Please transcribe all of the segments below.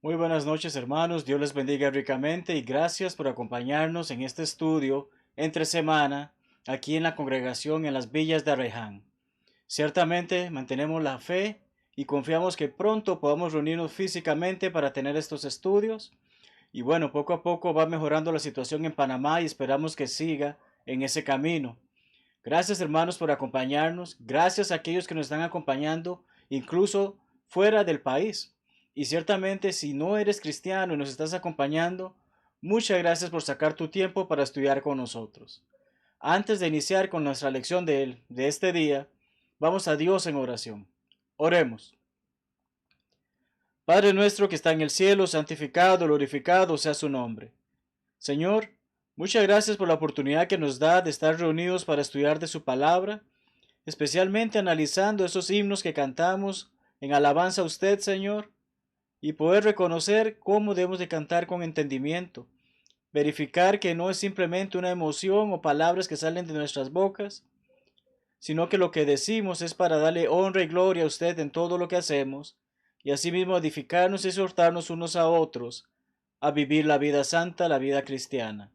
Muy buenas noches, hermanos. Dios les bendiga ricamente y gracias por acompañarnos en este estudio entre semana aquí en la congregación en las villas de Arreján. Ciertamente mantenemos la fe y confiamos que pronto podamos reunirnos físicamente para tener estos estudios. Y bueno, poco a poco va mejorando la situación en Panamá y esperamos que siga en ese camino. Gracias, hermanos, por acompañarnos. Gracias a aquellos que nos están acompañando, incluso fuera del país. Y ciertamente, si no eres cristiano y nos estás acompañando, muchas gracias por sacar tu tiempo para estudiar con nosotros. Antes de iniciar con nuestra lección de este día, vamos a Dios en oración. Oremos. Padre nuestro que está en el cielo, santificado, glorificado sea su nombre. Señor, muchas gracias por la oportunidad que nos da de estar reunidos para estudiar de su palabra, especialmente analizando esos himnos que cantamos en alabanza a usted, Señor, y poder reconocer cómo debemos de cantar con entendimiento, verificar que no es simplemente una emoción o palabras que salen de nuestras bocas, sino que lo que decimos es para darle honra y gloria a usted en todo lo que hacemos, y asimismo edificarnos y exhortarnos unos a otros a vivir la vida santa, la vida cristiana.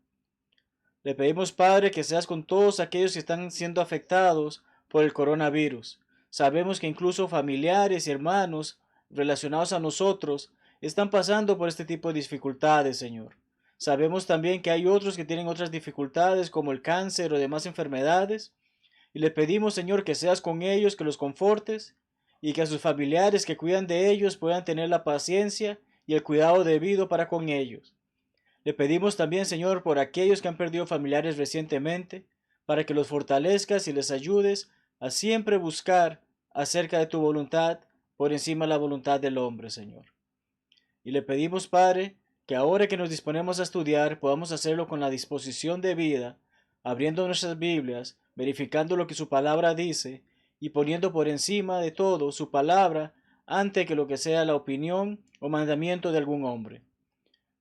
Le pedimos, Padre, que seas con todos aquellos que están siendo afectados por el coronavirus. Sabemos que incluso familiares y hermanos relacionados a nosotros están pasando por este tipo de dificultades, Señor. Sabemos también que hay otros que tienen otras dificultades como el cáncer o demás enfermedades. Y le pedimos, Señor, que seas con ellos, que los confortes y que a sus familiares que cuidan de ellos puedan tener la paciencia y el cuidado debido para con ellos. Le pedimos también, Señor, por aquellos que han perdido familiares recientemente, para que los fortalezcas y les ayudes a siempre buscar acerca de tu voluntad por encima de la voluntad del hombre, Señor. Y le pedimos, Padre, que ahora que nos disponemos a estudiar, podamos hacerlo con la disposición de vida, abriendo nuestras Biblias, verificando lo que su palabra dice y poniendo por encima de todo su palabra ante que lo que sea la opinión o mandamiento de algún hombre.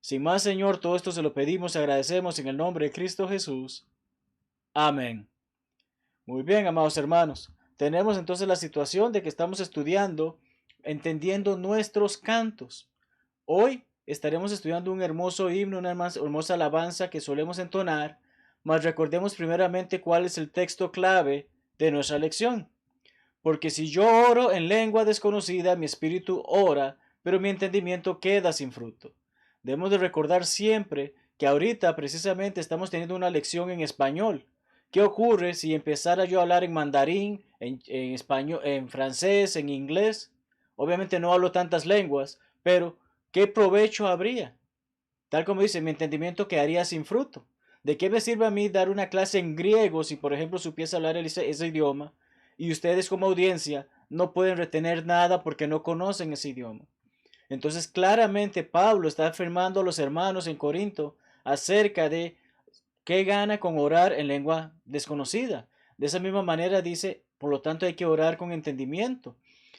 Sin más, Señor, todo esto se lo pedimos y agradecemos en el nombre de Cristo Jesús. Amén. Muy bien, amados hermanos. Tenemos entonces la situación de que estamos estudiando, entendiendo nuestros cantos. Hoy estaremos estudiando un hermoso himno, una hermosa alabanza que solemos entonar, mas recordemos primeramente cuál es el texto clave de nuestra lección. Porque si yo oro en lengua desconocida, mi espíritu ora, pero mi entendimiento queda sin fruto. Debemos de recordar siempre que ahorita precisamente estamos teniendo una lección en español. ¿Qué ocurre si empezara yo a hablar en mandarín, en español, en francés, en inglés? Obviamente no hablo tantas lenguas, pero ¿qué provecho habría? Tal como dice, mi entendimiento quedaría sin fruto. ¿De qué me sirve a mí dar una clase en griego si, por ejemplo, supiese hablar ese idioma y ustedes como audiencia no pueden retener nada porque no conocen ese idioma? Entonces, claramente Pablo está afirmando a los hermanos en Corinto acerca de qué gana con orar en lengua desconocida. De esa misma manera dice, por lo tanto hay que orar con entendimiento.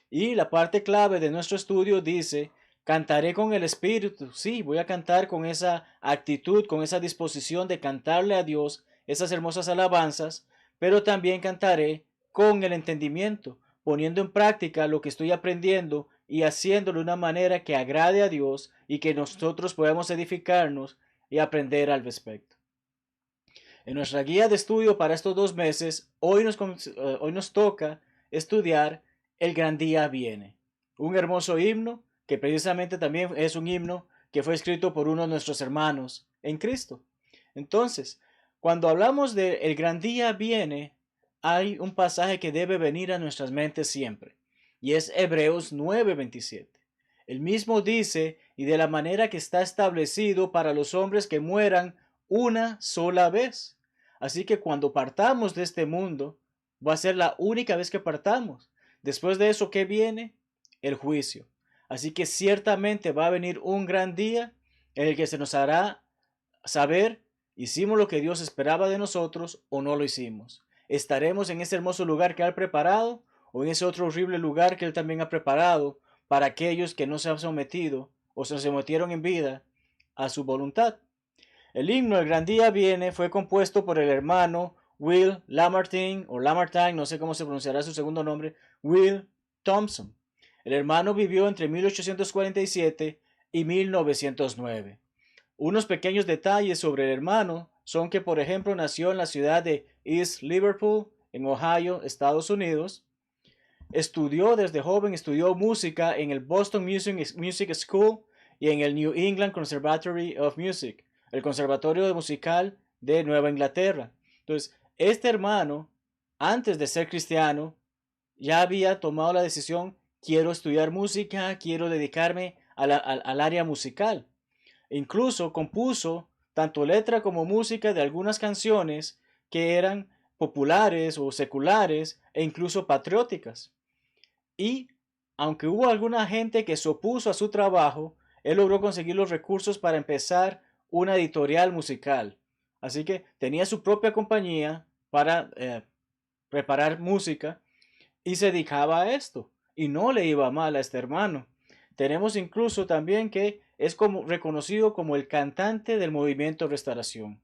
Y la parte clave de nuestro estudio dice, cantaré con el Espíritu. Sí, voy a cantar con esa actitud, con esa disposición de cantarle a Dios esas hermosas alabanzas, pero también cantaré con el entendimiento, poniendo en práctica lo que estoy aprendiendo y haciéndolo de una manera que agrade a Dios y que nosotros podamos edificarnos y aprender al respecto. En nuestra guía de estudio para estos 2 meses, hoy nos toca estudiar El Gran Día Viene, un hermoso himno que precisamente también es un himno que fue escrito por uno de nuestros hermanos en Cristo. Entonces, cuando hablamos de El Gran Día Viene, hay un pasaje que debe venir a nuestras mentes siempre, y es Hebreos 9:27. El mismo dice, y de la manera que está establecido para los hombres que mueran una sola vez. Así que cuando partamos de este mundo, va a ser la única vez que partamos. Después de eso, ¿qué viene? El juicio. Así que ciertamente va a venir un gran día en el que se nos hará saber, ¿hicimos lo que Dios esperaba de nosotros o no lo hicimos? ¿Estaremos en ese hermoso lugar que Él ha preparado o en ese otro horrible lugar que Él también ha preparado para aquellos que no se han sometido o se sometieron en vida a su voluntad? El himno El Gran Día Viene fue compuesto por el hermano Will Lamartine, o Lamartine, no sé cómo se pronunciará su segundo nombre, Will Thompson. El hermano vivió entre 1847 y 1909. Unos pequeños detalles sobre el hermano son que, por ejemplo, nació en la ciudad de East Liverpool, en Ohio, Estados Unidos. Estudió música en el Boston Music School y en el New England Conservatory of Music, el Conservatorio Musical de Nueva Inglaterra. Entonces, este hermano, antes de ser cristiano, ya había tomado la decisión: quiero estudiar música, quiero dedicarme al área musical. Incluso compuso tanto letra como música de algunas canciones que eran populares o seculares e incluso patrióticas. Y aunque hubo alguna gente que se opuso a su trabajo, él logró conseguir los recursos para empezar una editorial musical. Así que tenía su propia compañía para preparar música y se dedicaba a esto. Y no le iba mal a este hermano. Tenemos incluso también que es reconocido como el cantante del movimiento Restauración.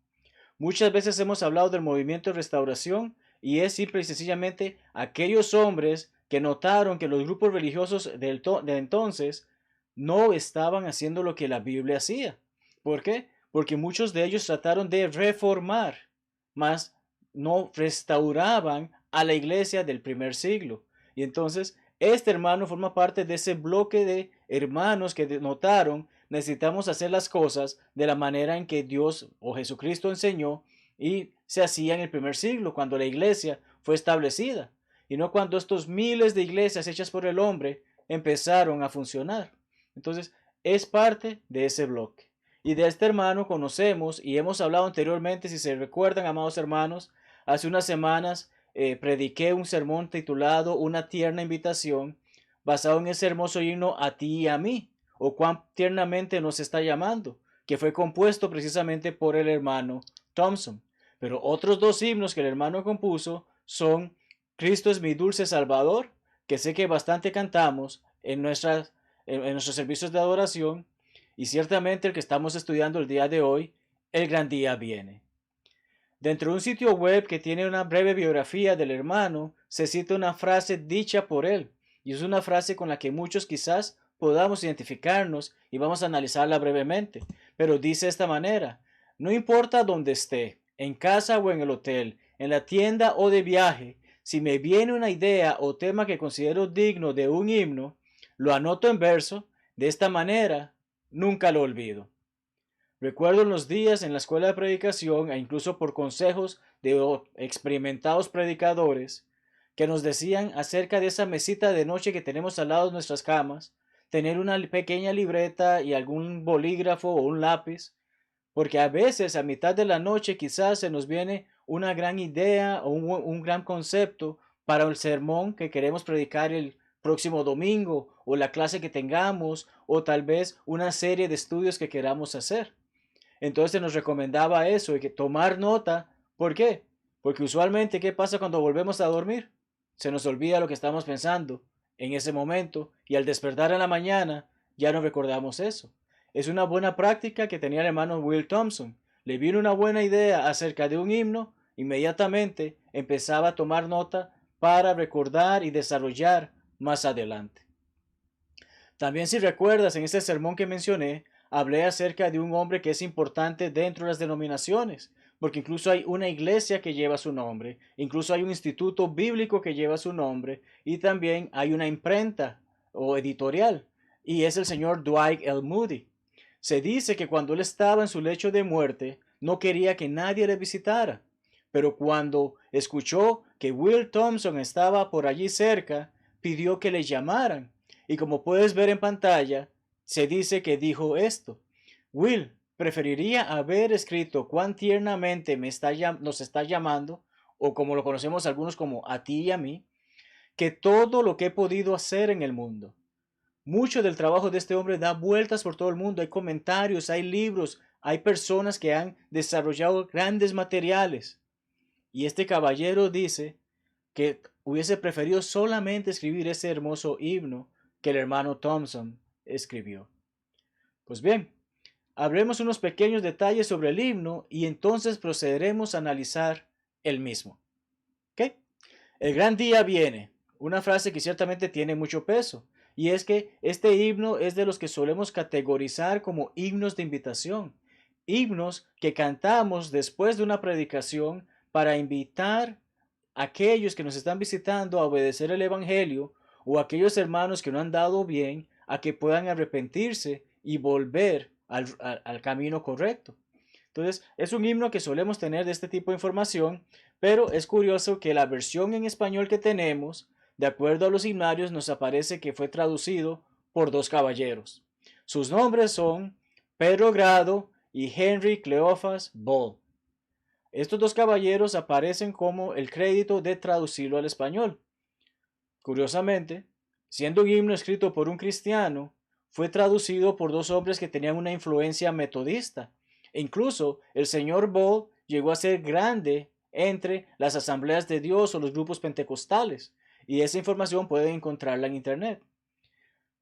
Muchas veces hemos hablado del movimiento de restauración y es simple y sencillamente aquellos hombres que notaron que los grupos religiosos de entonces no estaban haciendo lo que la Biblia hacía. ¿Por qué? Porque muchos de ellos trataron de reformar, mas no restauraban a la iglesia del primer siglo. Y entonces este hermano forma parte de ese bloque de hermanos que notaron: necesitamos hacer las cosas de la manera en que Dios o Jesucristo enseñó y se hacía en el primer siglo, cuando la iglesia fue establecida, y no cuando estos miles de iglesias hechas por el hombre empezaron a funcionar. Entonces, es parte de ese bloque. Y de este hermano conocemos y hemos hablado anteriormente, si se recuerdan, amados hermanos, hace unas semanas prediqué un sermón titulado Una tierna invitación, basado en ese hermoso himno A ti y a mí, o cuán tiernamente nos está llamando, que fue compuesto precisamente por el hermano Thompson. Pero otros dos himnos que el hermano compuso son Cristo es mi dulce Salvador, que sé que bastante cantamos en nuestros servicios de adoración, y ciertamente el que estamos estudiando el día de hoy, El gran día viene. Dentro de un sitio web que tiene una breve biografía del hermano, se cita una frase dicha por él, y es una frase con la que muchos quizás podamos identificarnos y vamos a analizarla brevemente, pero dice de esta manera: no importa dónde esté, en casa o en el hotel, en la tienda o de viaje, si me viene una idea o tema que considero digno de un himno, lo anoto en verso. De esta manera nunca lo olvido. Recuerdo en los días en la escuela de predicación, e incluso por consejos de experimentados predicadores, que nos decían acerca de esa mesita de noche que tenemos al lado de nuestras camas, tener una pequeña libreta y algún bolígrafo o un lápiz, porque a veces a mitad de la noche quizás se nos viene una gran idea o un gran concepto para el sermón que queremos predicar el próximo domingo, o la clase que tengamos, o tal vez una serie de estudios que queramos hacer. Entonces nos recomendaba eso, y que tomar nota. ¿Por qué? Porque usualmente, ¿qué pasa cuando volvemos a dormir? Se nos olvida lo que estamos pensando en ese momento, y al despertar en la mañana ya no recordamos eso. Es una buena práctica que tenía el hermano Will Thompson. Le vino una buena idea acerca de un himno, inmediatamente empezaba a tomar nota para recordar y desarrollar más adelante. También, si recuerdas, en ese sermón que mencioné, hablé acerca de un hombre que es importante dentro de las denominaciones, porque incluso hay una iglesia que lleva su nombre, incluso hay un instituto bíblico que lleva su nombre, y también hay una imprenta o editorial, y es el señor Dwight L. Moody. Se dice que cuando él estaba en su lecho de muerte, no quería que nadie le visitara, pero cuando escuchó que Will Thompson estaba por allí cerca, pidió que le llamaran. Y como puedes ver en pantalla, se dice que dijo esto: Will, preferiría haber escrito cuán tiernamente nos está llamando, o como lo conocemos algunos como a ti y a mí, que todo lo que he podido hacer en el mundo. Mucho del trabajo de este hombre da vueltas por todo el mundo. Hay comentarios, hay libros, hay personas que han desarrollado grandes materiales. Y este caballero dice que hubiese preferido solamente escribir ese hermoso himno que el hermano Thompson escribió. Pues bien, habremos unos pequeños detalles sobre el himno y entonces procederemos a analizar el mismo. ¿Ok? El gran día viene. Una frase que ciertamente tiene mucho peso. Y es que este himno es de los que solemos categorizar como himnos de invitación. Himnos que cantamos después de una predicación para invitar a aquellos que nos están visitando a obedecer el Evangelio o a aquellos hermanos que no han dado bien a que puedan arrepentirse y volver al camino correcto. Entonces, es un himno que solemos tener de este tipo de información, pero es curioso que la versión en español que tenemos, de acuerdo a los himnarios, nos aparece que fue traducido por dos caballeros. Sus nombres son Pedro Grado y Henry Cleophas Ball. Estos dos caballeros aparecen como el crédito de traducirlo al español. Curiosamente, siendo un himno escrito por un cristiano, fue traducido por dos hombres que tenían una influencia metodista. E incluso el señor Ball llegó a ser grande entre las asambleas de Dios o los grupos pentecostales. Y esa información pueden encontrarla en internet.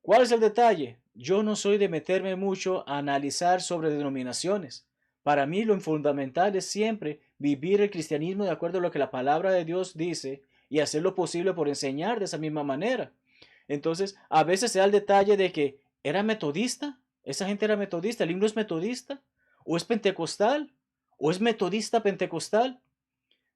¿Cuál es el detalle? Yo no soy de meterme mucho a analizar sobre denominaciones. Para mí lo fundamental es siempre vivir el cristianismo de acuerdo a lo que la palabra de Dios dice y hacer lo posible por enseñar de esa misma manera. Entonces, a veces se da el detalle de que era metodista, esa gente era metodista, el himno es metodista, o es pentecostal, o es metodista pentecostal.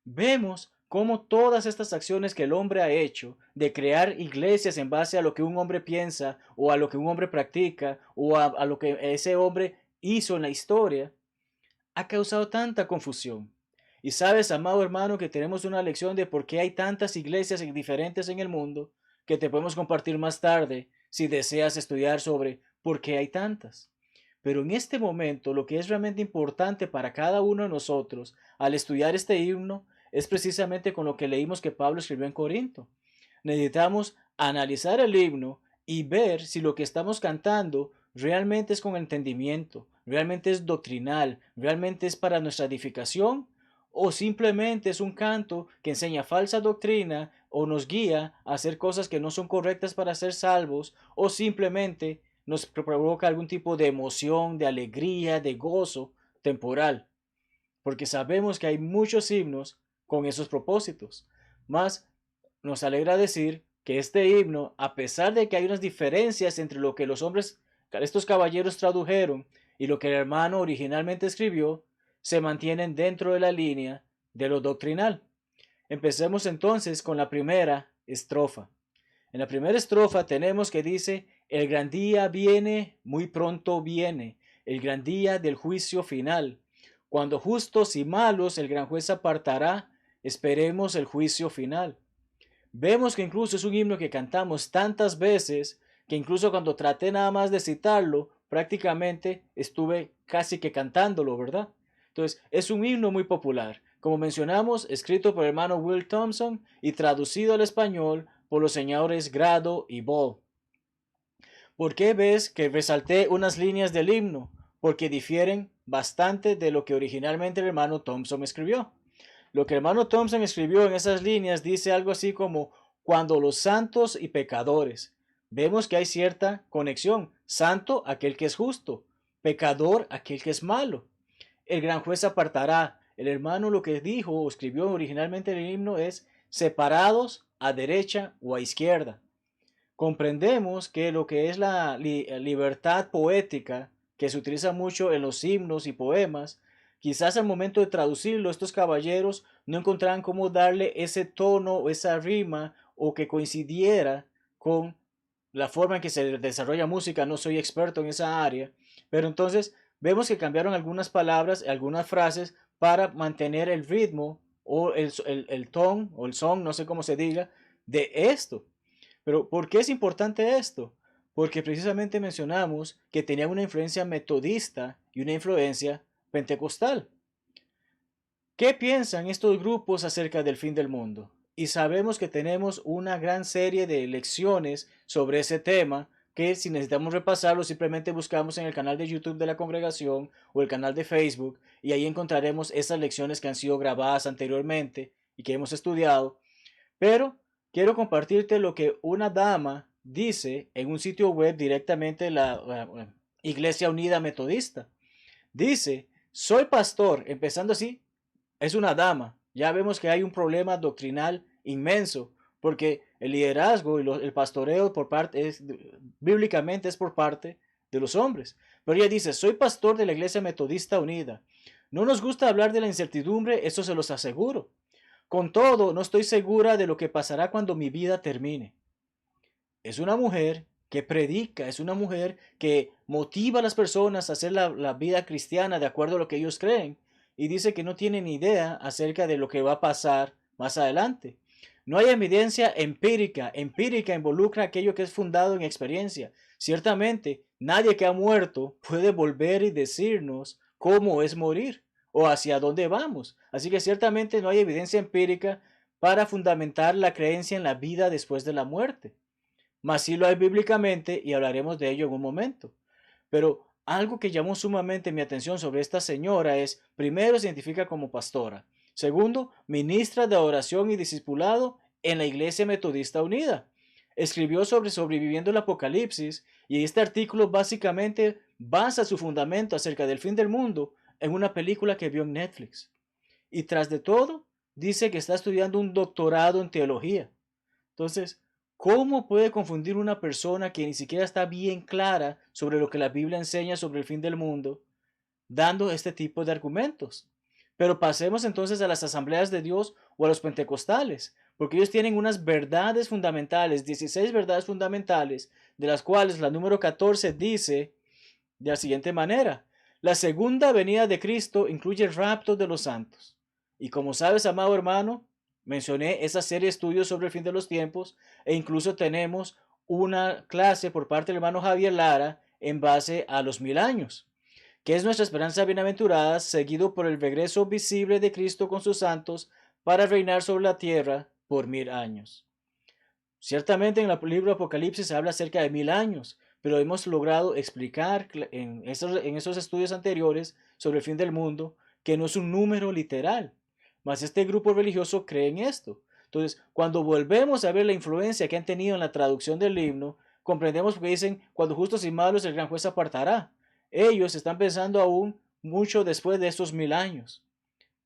Vemos cómo todas estas acciones que el hombre ha hecho de crear iglesias en base a lo que un hombre piensa o a lo que un hombre practica o a lo que ese hombre hizo en la historia, ha causado tanta confusión. Y sabes, amado hermano, que tenemos una lección de por qué hay tantas iglesias diferentes en el mundo que te podemos compartir más tarde si deseas estudiar sobre por qué hay tantas. Pero en este momento lo que es realmente importante para cada uno de nosotros al estudiar este himno es precisamente con lo que leímos que Pablo escribió en Corinto. Necesitamos analizar el himno y ver si lo que estamos cantando realmente es con entendimiento, realmente es doctrinal, realmente es para nuestra edificación o simplemente es un canto que enseña falsa doctrina o nos guía a hacer cosas que no son correctas para ser salvos o simplemente nos provoca algún tipo de emoción, de alegría, de gozo temporal. Porque sabemos que hay muchos himnos con esos propósitos. Más nos alegra decir que este himno, a pesar de que hay unas diferencias entre lo que los hombres, estos caballeros tradujeron y lo que el hermano originalmente escribió, se mantienen dentro de la línea de lo doctrinal. Empecemos entonces con la primera estrofa. En la primera estrofa tenemos que dice, el gran día viene, muy pronto viene, el gran día del juicio final. Cuando justos y malos el gran juez apartará, esperemos el juicio final. Vemos que incluso es un himno que cantamos tantas veces que incluso cuando traté nada más de citarlo, prácticamente estuve casi que cantándolo, ¿verdad? Entonces, es un himno muy popular. Como mencionamos, escrito por el hermano Will Thompson y traducido al español por los señores Grado y Ball. ¿Por qué ves que resalté unas líneas del himno? Porque difieren bastante de lo que originalmente el hermano Thompson escribió. Lo que el hermano Thompson escribió en esas líneas dice algo así como cuando los santos y pecadores. Vemos que hay cierta conexión. Santo, aquel que es justo. Pecador, aquel que es malo. El gran juez apartará. El hermano lo que dijo o escribió originalmente en el himno es separados a derecha o a izquierda. Comprendemos que lo que es la libertad poética que se utiliza mucho en los himnos y poemas, quizás al momento de traducirlo estos caballeros no encontraran cómo darle ese tono o esa rima o que coincidiera con la forma en que se desarrolla música. No soy experto en esa área, pero entonces vemos que cambiaron algunas palabras, algunas frases para mantener el ritmo o el ton o el son, no sé cómo se diga, de esto. Pero ¿por qué es importante esto? Porque precisamente mencionamos que tenía una influencia metodista y una influencia pentecostal. ¿Qué piensan estos grupos acerca del fin del mundo? Y sabemos que tenemos una gran serie de lecciones sobre ese tema que si necesitamos repasarlo simplemente buscamos en el canal de YouTube de la congregación o el canal de Facebook y ahí encontraremos esas lecciones que han sido grabadas anteriormente y que hemos estudiado. Pero quiero compartirte lo que una dama dice en un sitio web directamente de la Iglesia Unida Metodista. Dice, soy pastor, empezando así, es una dama, Ya vemos que hay un problema doctrinal inmenso, porque el liderazgo y el pastoreo por parte bíblicamente es por parte de los hombres. Pero ella dice, soy pastor de la Iglesia Metodista Unida. No nos gusta hablar de la incertidumbre, eso se los aseguro. Con todo, no estoy segura de lo que pasará cuando mi vida termine. Es una mujer que predica, es una mujer que motiva a las personas a hacer la vida cristiana de acuerdo a lo que ellos creen, y dice que no tiene ni idea acerca de lo que va a pasar más adelante. No hay evidencia empírica. Empírica involucra aquello que es fundado en experiencia. Ciertamente, nadie que ha muerto puede volver y decirnos cómo es morir o hacia dónde vamos. Así que ciertamente no hay evidencia empírica para fundamentar la creencia en la vida después de la muerte. Mas sí lo hay bíblicamente y hablaremos de ello en un momento. Pero algo que llamó sumamente mi atención sobre esta señora es, primero, se identifica como pastora. Segundo, ministra de oración y discipulado en la Iglesia Metodista Unida. Escribió sobre sobreviviendo el Apocalipsis, y este artículo básicamente basa su fundamento acerca del fin del mundo en una película que vio en Netflix. Y tras de todo, dice que está estudiando un doctorado en teología. Entonces, ¿cómo puede confundir una persona que ni siquiera está bien clara sobre lo que la Biblia enseña sobre el fin del mundo, dando este tipo de argumentos? Pero pasemos entonces a las asambleas de Dios o a los pentecostales, porque ellos tienen unas verdades fundamentales, 16 verdades fundamentales, de las cuales la número 14 dice de la siguiente manera: la segunda venida de Cristo incluye el rapto de los santos. Y como sabes, amado hermano, mencioné esa serie de estudios sobre el fin de los tiempos, e incluso tenemos una clase por parte del hermano Javier Lara en base a los 1000 años, que es nuestra esperanza bienaventurada, seguido por el regreso visible de Cristo con sus santos para reinar sobre la tierra por 1000 años. Ciertamente en el libro Apocalipsis se habla acerca de 1000 años, pero hemos logrado explicar en esos estudios anteriores sobre el fin del mundo que no es un número literal, mas este grupo religioso cree en esto. Entonces, cuando volvemos a ver la influencia que han tenido en la traducción del himno, comprendemos porque dicen, cuando justos y malos el gran juez apartará. Ellos están pensando aún mucho después de estos 1000 años.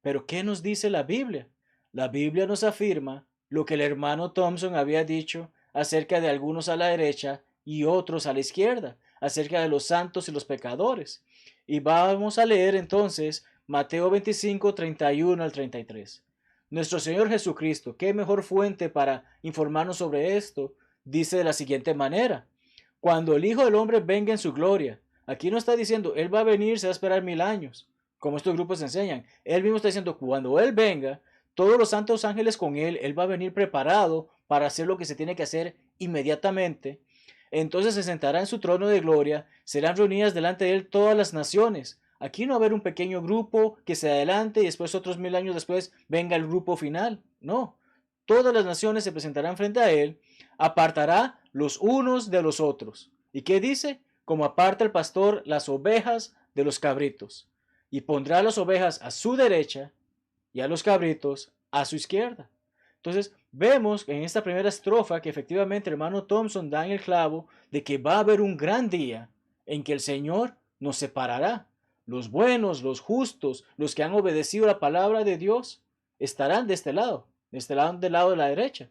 Pero ¿qué nos dice la Biblia? La Biblia nos afirma lo que el hermano Thompson había dicho acerca de algunos a la derecha y otros a la izquierda, acerca de los santos y los pecadores. Y vamos a leer entonces Mateo 25, 31 al 33. Nuestro Señor Jesucristo, qué mejor fuente para informarnos sobre esto, dice de la siguiente manera: cuando el Hijo del Hombre venga en su gloria. Aquí no está diciendo, Él va a venir, se va a esperar 1000 años, como estos grupos enseñan. Él mismo está diciendo, cuando Él venga, todos los santos ángeles con Él, Él va a venir preparado para hacer lo que se tiene que hacer inmediatamente. Entonces se sentará en su trono de gloria, serán reunidas delante de Él todas las naciones. Aquí no va a haber un pequeño grupo que se adelante y después otros 1000 años después venga el grupo final. No, todas las naciones se presentarán frente a Él, apartará los unos de los otros. ¿Y qué dice? Como aparta el pastor las ovejas de los cabritos, y pondrá las ovejas a su derecha y a los cabritos a su izquierda. Entonces vemos en esta primera estrofa que efectivamente el hermano Thompson da en el clavo de que va a haber un gran día en que el Señor nos separará. Los buenos, los justos, los que han obedecido la palabra de Dios, estarán de este lado, del lado de la derecha.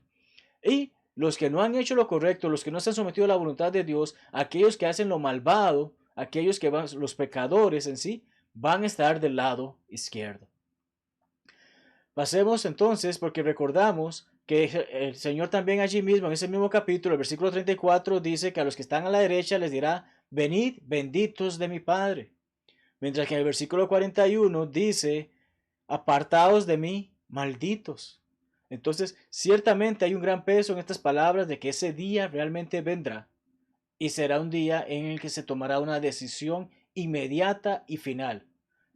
Y los que no han hecho lo correcto, los que no se han sometido a la voluntad de Dios, aquellos que hacen lo malvado, aquellos que van, los pecadores en sí, van a estar del lado izquierdo. Pasemos entonces, porque recordamos que el Señor también allí mismo, en ese mismo capítulo, el versículo 34, dice que a los que están a la derecha les dirá, venid benditos de mi Padre. Mientras que en el versículo 41 dice, apartaos de mí, malditos. Entonces, ciertamente hay un gran peso en estas palabras de que ese día realmente vendrá, y será un día en el que se tomará una decisión inmediata y final.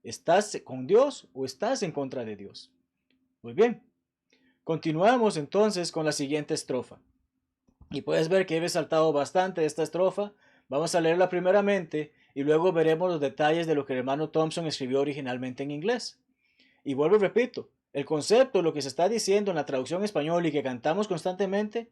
¿Estás con Dios o estás en contra de Dios? Muy bien, continuamos entonces con la siguiente estrofa. Y puedes ver que he resaltado bastante esta estrofa. Vamos a leerla primeramente y luego veremos los detalles de lo que el hermano Thompson escribió originalmente en inglés. Y vuelvo y repito, el concepto, lo que se está diciendo en la traducción español y que cantamos constantemente,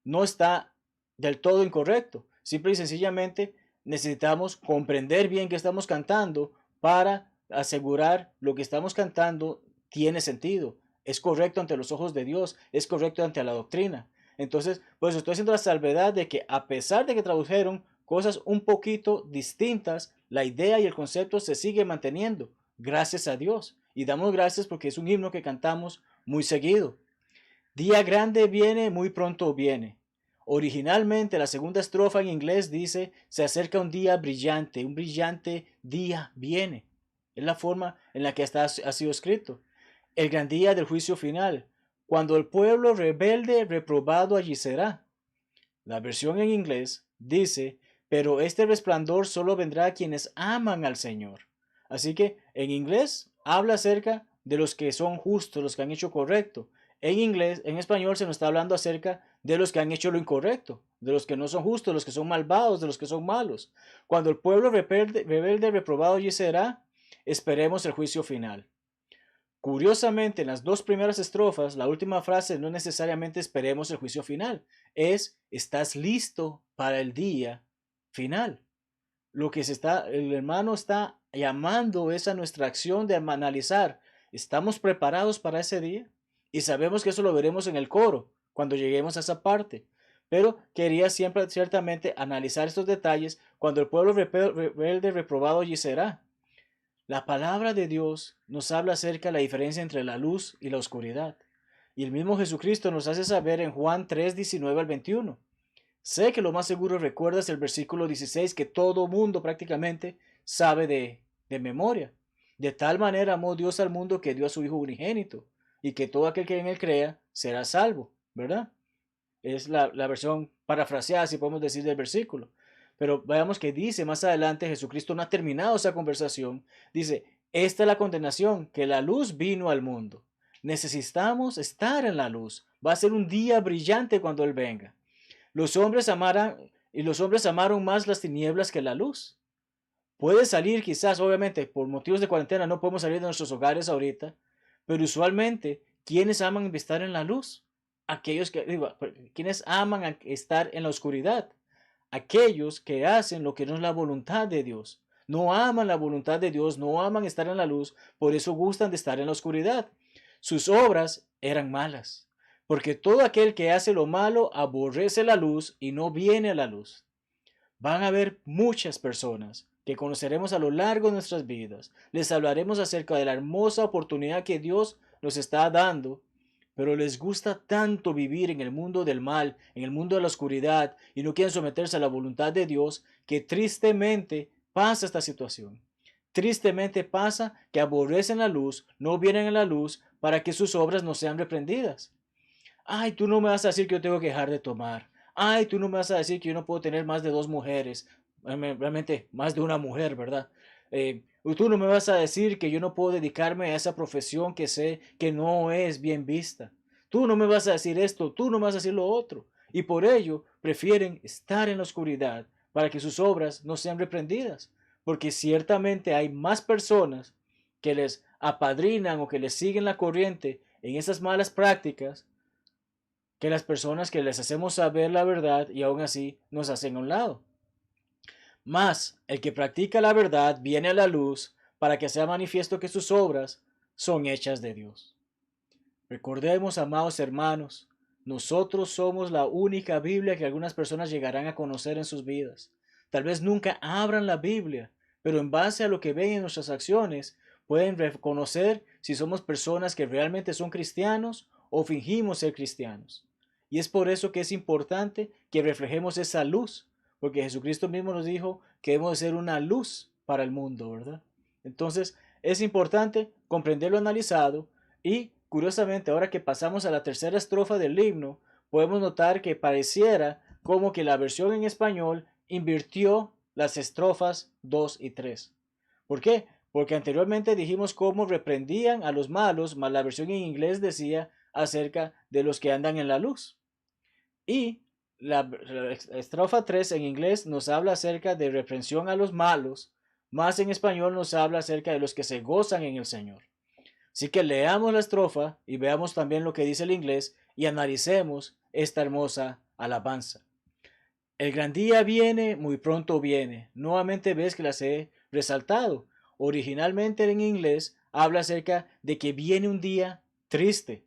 no está del todo incorrecto. Simple y sencillamente necesitamos comprender bien qué estamos cantando para asegurar lo que estamos cantando tiene sentido, es correcto ante los ojos de Dios, es correcto ante la doctrina. Entonces, pues estoy haciendo la salvedad de que a pesar de que tradujeron cosas un poquito distintas, la idea y el concepto se sigue manteniendo, gracias a Dios. Y damos gracias porque es un himno que cantamos muy seguido. Día grande viene, muy pronto viene. Originalmente la segunda estrofa en inglés dice, se acerca un día brillante, un brillante día viene. Es la forma en la que ha sido escrito. El gran día del juicio final, cuando el pueblo rebelde reprobado allí será. La versión en inglés dice, pero este resplandor solo vendrá a quienes aman al Señor. Así que en inglés habla acerca de los que son justos, los que han hecho correcto. En español se nos está hablando acerca de los que han hecho lo incorrecto, de los que no son justos, los que son malvados, de los que son malos. Cuando el pueblo rebelde reprobado allí será, esperemos el juicio final. Curiosamente, en las dos primeras estrofas, la última frase no necesariamente esperemos el juicio final, es estás listo para el día final. Lo que el hermano está llamando es a nuestra acción de analizar, ¿estamos preparados para ese día? Y sabemos que eso lo veremos en el coro, cuando lleguemos a esa parte. Pero quería siempre, ciertamente, analizar estos detalles cuando el pueblo rebelde reprobado allí será. La palabra de Dios nos habla acerca de la diferencia entre la luz y la oscuridad. Y el mismo Jesucristo nos hace saber en Juan 3, 19 al 21. Sé que lo más seguro recuerdas el versículo 16 que todo mundo prácticamente sabe de memoria. De tal manera amó Dios al mundo que dio a su Hijo unigénito, y que todo aquel que en él crea será salvo, ¿verdad? Es la versión parafraseada, si podemos decir, del versículo. Pero veamos que dice más adelante, Jesucristo no ha terminado esa conversación. Dice, esta es la condenación, que la luz vino al mundo. Necesitamos estar en la luz. Va a ser un día brillante cuando Él venga. Los hombres amaron más las tinieblas que la luz. Puede salir quizás, obviamente, por motivos de cuarentena no podemos salir de nuestros hogares ahorita, pero usualmente, ¿quiénes aman estar en la luz? Quienes aman estar en la oscuridad. Aquellos que hacen lo que no es la voluntad de Dios. No aman la voluntad de Dios, no aman estar en la luz, por eso gustan de estar en la oscuridad. Sus obras eran malas, porque todo aquel que hace lo malo aborrece la luz y no viene a la luz. Van a haber muchas personas que conoceremos a lo largo de nuestras vidas. Les hablaremos acerca de la hermosa oportunidad que Dios nos está dando, pero les gusta tanto vivir en el mundo del mal, en el mundo de la oscuridad, y no quieren someterse a la voluntad de Dios, que tristemente pasa esta situación. Tristemente pasa que aborrecen la luz, no vienen a la luz para que sus obras no sean reprendidas. Ay, tú no me vas a decir que yo tengo que dejar de tomar. Ay, tú no me vas a decir que yo no puedo tener más de dos mujeres. Realmente, más de una mujer, ¿verdad? Tú no me vas a decir que yo no puedo dedicarme a esa profesión que sé que no es bien vista. Tú no me vas a decir esto, tú no me vas a decir lo otro. Y por ello prefieren estar en la oscuridad para que sus obras no sean reprendidas. Porque ciertamente hay más personas que les apadrinan o que les siguen la corriente en esas malas prácticas que las personas que les hacemos saber la verdad y aún así nos hacen a un lado. Mas el que practica la verdad viene a la luz para que sea manifiesto que sus obras son hechas de Dios. Recordemos, amados hermanos, nosotros somos la única Biblia que algunas personas llegarán a conocer en sus vidas. Tal vez nunca abran la Biblia, pero en base a lo que ven en nuestras acciones, pueden reconocer si somos personas que realmente son cristianos o fingimos ser cristianos. Y es por eso que es importante que reflejemos esa luz, porque Jesucristo mismo nos dijo que debemos ser una luz para el mundo, ¿verdad? Entonces, es importante comprender lo analizado y, curiosamente, ahora que pasamos a la tercera estrofa del himno, podemos notar que pareciera como que la versión en español invirtió las estrofas 2 y 3. ¿Por qué? Porque anteriormente dijimos cómo reprendían a los malos, mas la versión en inglés decía acerca de los que andan en la luz. Y la estrofa 3 en inglés nos habla acerca de reprensión a los malos, más en español nos habla acerca de los que se gozan en el Señor. Así que leamos la estrofa y veamos también lo que dice el inglés y analicemos esta hermosa alabanza. El gran día viene, muy pronto viene. Nuevamente ves que las he resaltado. Originalmente en inglés habla acerca de que viene un día triste.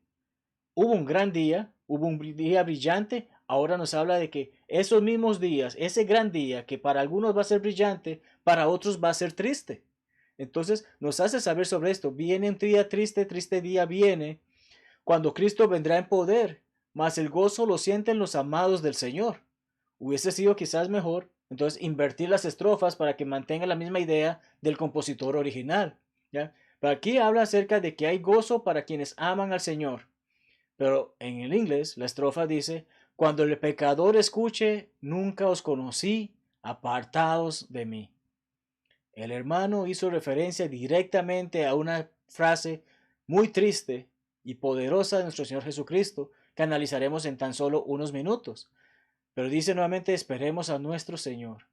Hubo un gran día, hubo un día brillante, ahora nos habla de que esos mismos días, ese gran día que para algunos va a ser brillante, para otros va a ser triste. Entonces nos hace saber sobre esto. Viene un día triste, triste día viene, cuando Cristo vendrá en poder, mas el gozo lo sienten los amados del Señor. Hubiese sido quizás mejor, entonces, invertir las estrofas para que mantenga la misma idea del compositor original, ¿ya? Pero aquí habla acerca de que hay gozo para quienes aman al Señor. Pero en el inglés, la estrofa dice, cuando el pecador escuche, nunca os conocí, apartados de mí. El hermano hizo referencia directamente a una frase muy triste y poderosa de nuestro Señor Jesucristo, que analizaremos en tan solo unos minutos. Pero dice nuevamente, esperemos a nuestro Señor.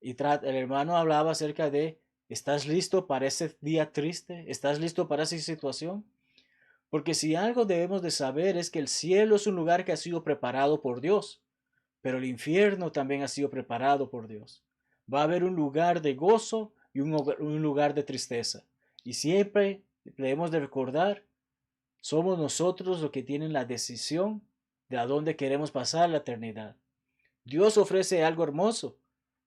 Y el hermano hablaba acerca de, ¿estás listo para ese día triste? ¿Estás listo para esa situación? Porque si algo debemos de saber es que el cielo es un lugar que ha sido preparado por Dios, pero el infierno también ha sido preparado por Dios. Va a haber un lugar de gozo y un lugar de tristeza. Y siempre debemos de recordar, somos nosotros los que tienen la decisión de a dónde queremos pasar la eternidad. Dios ofrece algo hermoso,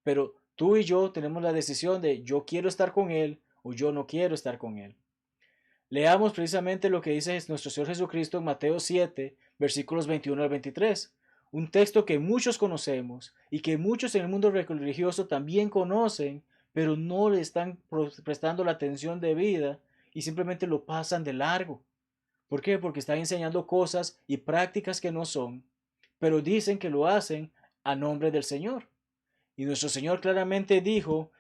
pero tú y yo tenemos la decisión de yo quiero estar con Él o yo no quiero estar con Él. Leamos precisamente lo que dice nuestro Señor Jesucristo en Mateo 7, versículos 21 al 23. Un texto que muchos conocemos y que muchos en el mundo religioso también conocen, pero no le están prestando la atención debida y simplemente lo pasan de largo. ¿Por qué? Porque están enseñando cosas y prácticas que no son, pero dicen que lo hacen a nombre del Señor. Y nuestro Señor claramente dijo,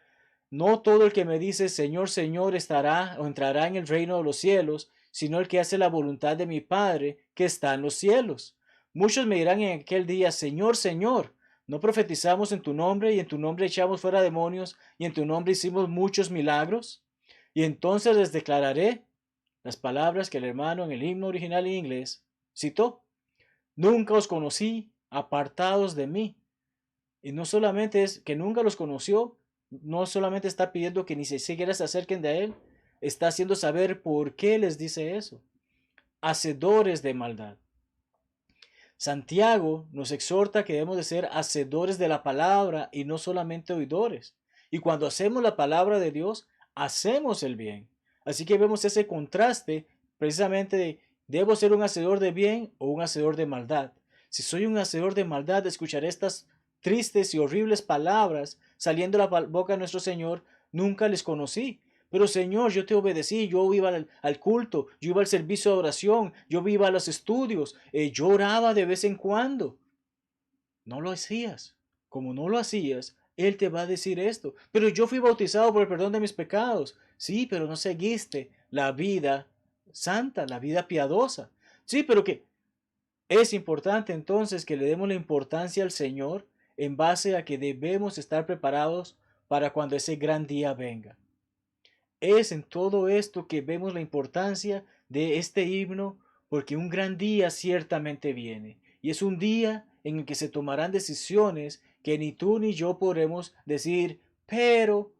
no todo el que me dice Señor, Señor estará o entrará en el reino de los cielos, sino el que hace la voluntad de mi Padre que está en los cielos. Muchos me dirán en aquel día, Señor, Señor, ¿no profetizamos en tu nombre y en tu nombre echamos fuera demonios y en tu nombre hicimos muchos milagros? Y entonces les declararé las palabras que el hermano en el himno original en inglés citó. Nunca os conocí, apartados de mí. Y no solamente es que nunca los conoció, no solamente está pidiendo que ni siquiera se acerquen de él, está haciendo saber por qué les dice eso. Hacedores de maldad. Santiago nos exhorta que debemos de ser hacedores de la palabra y no solamente oidores. Y cuando hacemos la palabra de Dios, hacemos el bien. Así que vemos ese contraste precisamente de, ¿debo ser un hacedor de bien o un hacedor de maldad? Si soy un hacedor de maldad, escucharé estas tristes y horribles palabras saliendo de la boca de nuestro Señor, nunca les conocí. Pero Señor, yo te obedecí, yo iba al culto, yo iba al servicio de oración, yo iba a los estudios, yo oraba de vez en cuando. No lo hacías. Como no lo hacías, Él te va a decir esto. Pero yo fui bautizado por el perdón de mis pecados. Sí, pero no seguiste la vida santa, la vida piadosa. Sí, pero que es importante entonces que le demos la importancia al Señor en base a que debemos estar preparados para cuando ese gran día venga. Es en todo esto que vemos la importancia de este himno, porque un gran día ciertamente viene, y es un día en el que se tomarán decisiones que ni tú ni yo podremos decir, pero,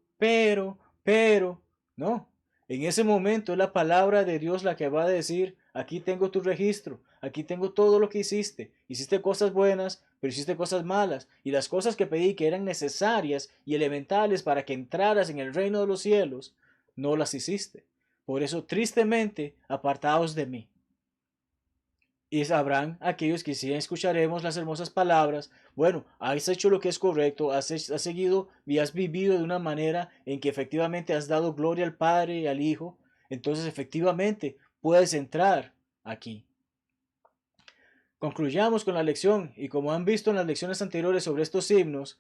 no. En ese momento es la palabra de Dios la que va a decir, aquí tengo tu registro, aquí tengo todo lo que hiciste. Hiciste cosas buenas, pero hiciste cosas malas. Y las cosas que pedí que eran necesarias y elementales para que entraras en el reino de los cielos, no las hiciste. Por eso, tristemente, apartaos de mí. Y sabrán aquellos que sí escucharemos las hermosas palabras, bueno, has hecho lo que es correcto, has seguido y has vivido de una manera en que efectivamente has dado gloria al Padre y al Hijo, entonces efectivamente puedes entrar aquí. Concluyamos con la lección, y como han visto en las lecciones anteriores sobre estos himnos,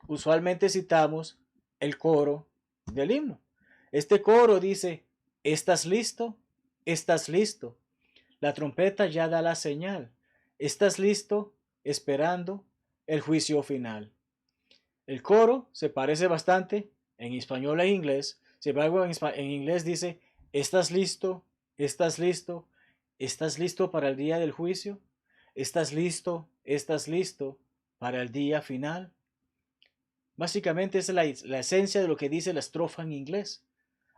usualmente citamos el coro del himno. Este coro dice, ¿estás listo? ¿Estás listo? La trompeta ya da la señal. ¿Estás listo? Esperando el juicio final. El coro se parece bastante en español e inglés. Sin embargo, en inglés dice, ¿estás listo? ¿Estás listo? ¿Estás listo para el día del juicio? ¿Estás listo? ¿Estás listo para el día final? Básicamente es la esencia de lo que dice la estrofa en inglés.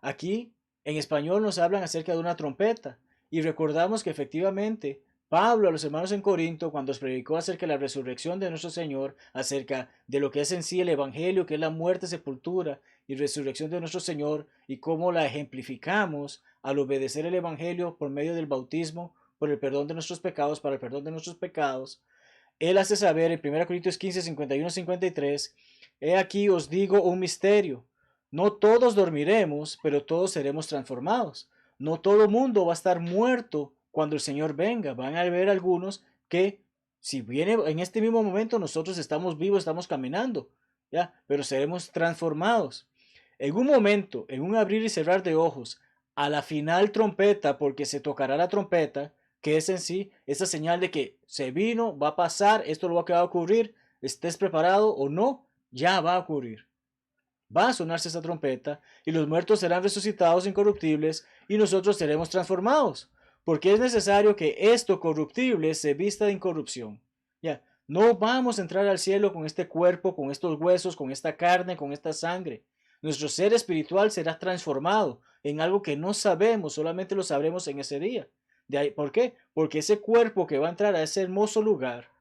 Aquí, en español, nos hablan acerca de una trompeta. Y recordamos que efectivamente Pablo a los hermanos en Corinto, cuando os predicó acerca de la resurrección de nuestro Señor, acerca de lo que es en sí el Evangelio, que es la muerte, sepultura y resurrección de nuestro Señor, y cómo la ejemplificamos al obedecer el Evangelio por medio del bautismo, por el perdón de nuestros pecados, para el perdón de nuestros pecados, él hace saber en 1 Corintios 15, 51, 53, he aquí os digo un misterio. No todos dormiremos, pero todos seremos transformados. No todo mundo va a estar muerto cuando el Señor venga. Van a haber algunos que, si viene en este mismo momento, nosotros estamos vivos, estamos caminando, ¿ya? Pero seremos transformados. En un momento, en un abrir y cerrar de ojos, a la final trompeta, porque se tocará la trompeta, que es en sí esa señal de que se vino, va a pasar, esto lo que va a ocurrir, estés preparado o no, ya va a ocurrir. Va a sonarse esa trompeta y los muertos serán resucitados incorruptibles y nosotros seremos transformados, porque es necesario que esto corruptible se vista de incorrupción. Ya, no vamos a entrar al cielo con este cuerpo, con estos huesos, con esta carne, con esta sangre. Nuestro ser espiritual será transformado en algo que no sabemos, solamente lo sabremos en ese día. De ahí, ¿por qué? Porque ese cuerpo que va a entrar a ese hermoso lugar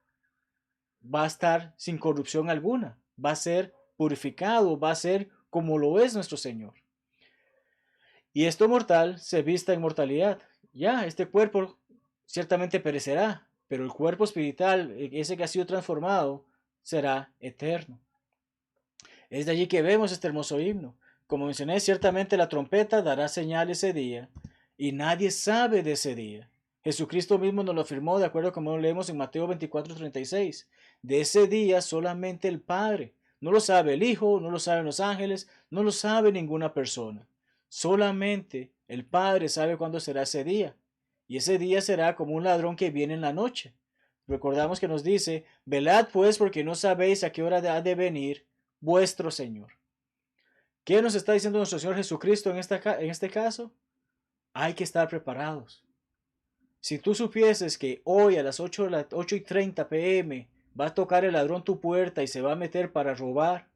va a estar sin corrupción alguna, va a ser purificado, va a ser como lo es nuestro Señor. Y esto mortal se vista en mortalidad. Ya, este cuerpo ciertamente perecerá, pero el cuerpo espiritual, ese que ha sido transformado, será eterno. Es de allí que vemos este hermoso himno. Como mencioné, ciertamente la trompeta dará señal ese día, y nadie sabe de ese día. Jesucristo mismo nos lo afirmó de acuerdo con como leemos en Mateo 24:36. De ese día solamente el Padre. No lo sabe el Hijo, no lo saben los ángeles, no lo sabe ninguna persona. Solamente el Padre sabe cuándo será ese día. Y ese día será como un ladrón que viene en la noche. Recordamos que nos dice, velad pues porque no sabéis a qué hora ha de venir vuestro Señor. ¿Qué nos está diciendo nuestro Señor Jesucristo en este caso? Hay que estar preparados. Si tú supieses que hoy a las 8:30 p.m. va a tocar el ladrón tu puerta y se va a meter para robar,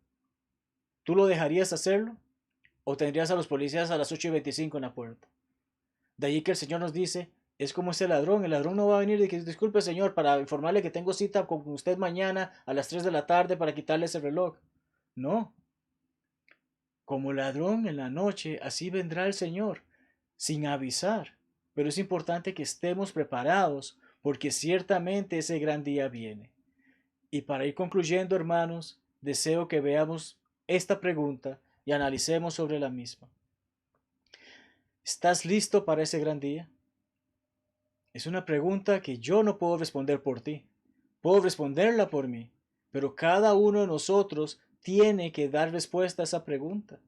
¿tú lo dejarías hacerlo? ¿O tendrías a los policías a las 8:25 en la puerta? De allí que el Señor nos dice, es como ese ladrón. El ladrón no va a venir y que disculpe Señor para informarle que tengo cita con usted mañana a las 3 de la tarde para quitarle ese reloj. No. Como ladrón en la noche, así vendrá el Señor, sin avisar. Pero es importante que estemos preparados, porque ciertamente ese gran día viene. Y para ir concluyendo, hermanos, deseo que veamos esta pregunta y analicemos sobre la misma. ¿Estás listo para ese gran día? Es una pregunta que yo no puedo responder por ti. Puedo responderla por mí, pero cada uno de nosotros tiene que dar respuesta a esa pregunta.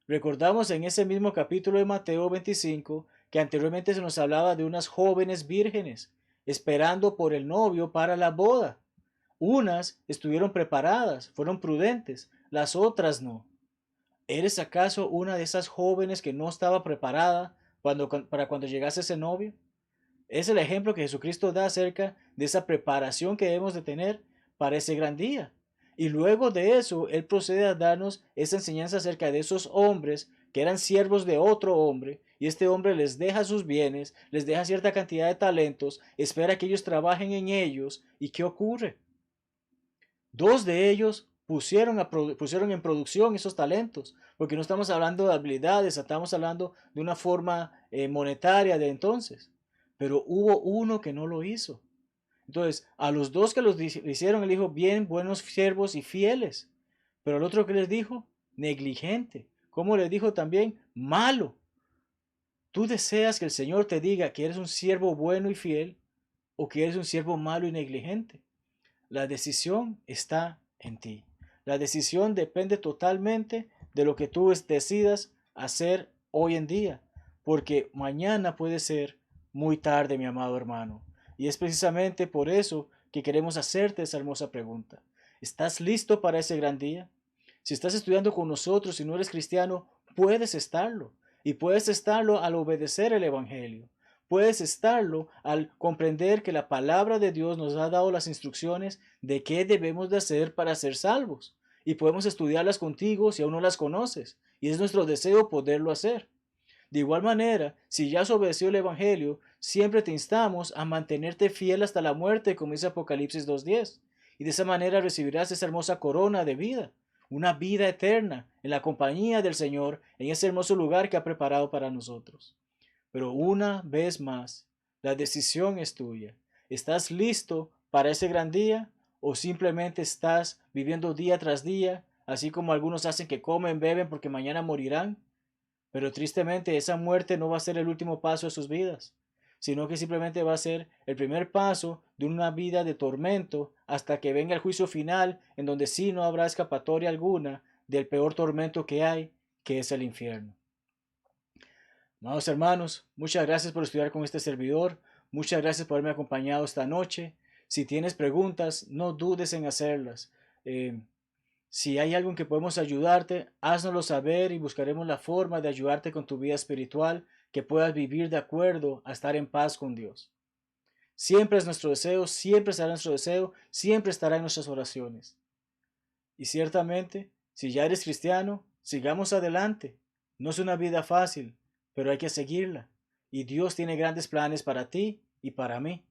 Recordamos en ese mismo capítulo de Mateo 25 que anteriormente se nos hablaba de unas jóvenes vírgenes esperando por el novio para la boda. Unas estuvieron preparadas, fueron prudentes, las otras no. ¿Eres acaso una de esas jóvenes que no estaba preparada para cuando llegase ese novio? Es el ejemplo que Jesucristo da acerca de esa preparación que debemos de tener para ese gran día. Y luego de eso, Él procede a darnos esa enseñanza acerca de esos hombres que eran siervos de otro hombre, y este hombre les deja sus bienes, les deja cierta cantidad de talentos, espera que ellos trabajen en ellos, ¿y qué ocurre? Dos de ellos pusieron en producción esos talentos, porque no estamos hablando de habilidades, estamos hablando de una forma monetaria de entonces. Pero hubo uno que no lo hizo. Entonces, a los dos que los hicieron, él dijo, bien, buenos siervos y fieles. Pero al otro que les dijo, negligente. ¿Cómo les dijo también? Malo. ¿Tú deseas que el Señor te diga que eres un siervo bueno y fiel o que eres un siervo malo y negligente? La decisión está en ti. La decisión depende totalmente de lo que tú decidas hacer hoy en día, porque mañana puede ser muy tarde, mi amado hermano. Y es precisamente por eso que queremos hacerte esa hermosa pregunta. ¿Estás listo para ese gran día? Si estás estudiando con nosotros y no eres cristiano, puedes estarlo. Y puedes estarlo al obedecer el Evangelio. Puedes estarlo al comprender que la palabra de Dios nos ha dado las instrucciones de qué debemos de hacer para ser salvos. Y podemos estudiarlas contigo si aún no las conoces. Y es nuestro deseo poderlo hacer. De igual manera, si ya has obedecido el Evangelio, siempre te instamos a mantenerte fiel hasta la muerte, como dice Apocalipsis 2:10. Y de esa manera recibirás esa hermosa corona de vida, una vida eterna en la compañía del Señor, en ese hermoso lugar que ha preparado para nosotros. Pero una vez más, la decisión es tuya. ¿Estás listo para ese gran día o simplemente estás viviendo día tras día, así como algunos hacen que comen, beben porque mañana morirán? Pero tristemente esa muerte no va a ser el último paso de sus vidas, sino que simplemente va a ser el primer paso de una vida de tormento hasta que venga el juicio final, en donde sí no habrá escapatoria alguna del peor tormento que hay, que es el infierno. Amados hermanos, muchas gracias por estudiar con este servidor, muchas gracias por haberme acompañado esta noche. Si tienes preguntas, no dudes en hacerlas. Si hay algo en que podemos ayudarte, háznoslo saber y buscaremos la forma de ayudarte con tu vida espiritual, que puedas vivir de acuerdo a estar en paz con Dios. Siempre es nuestro deseo, siempre será nuestro deseo, siempre estará en nuestras oraciones. Y ciertamente, si ya eres cristiano, sigamos adelante. No es una vida fácil, pero hay que seguirla. Y Dios tiene grandes planes para ti y para mí.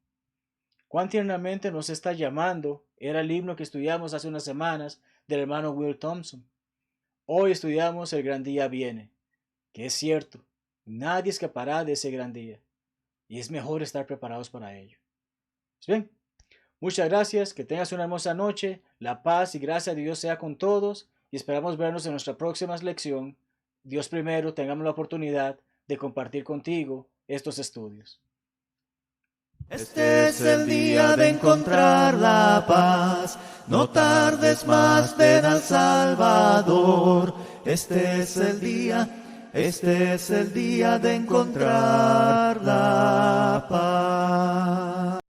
Cuán tiernamente nos está llamando era el himno que estudiamos hace unas semanas del hermano Will Thompson. Hoy estudiamos el gran día viene, que es cierto, nadie escapará de ese gran día, y es mejor estar preparados para ello. Pues bien, muchas gracias, que tengas una hermosa noche, la paz y gracia de Dios sea con todos, y esperamos vernos en nuestra próxima lección. Dios primero, tengamos la oportunidad de compartir contigo estos estudios. Este es el día de encontrar la paz, no tardes más, ven al Salvador. Este es el día de encontrar la paz.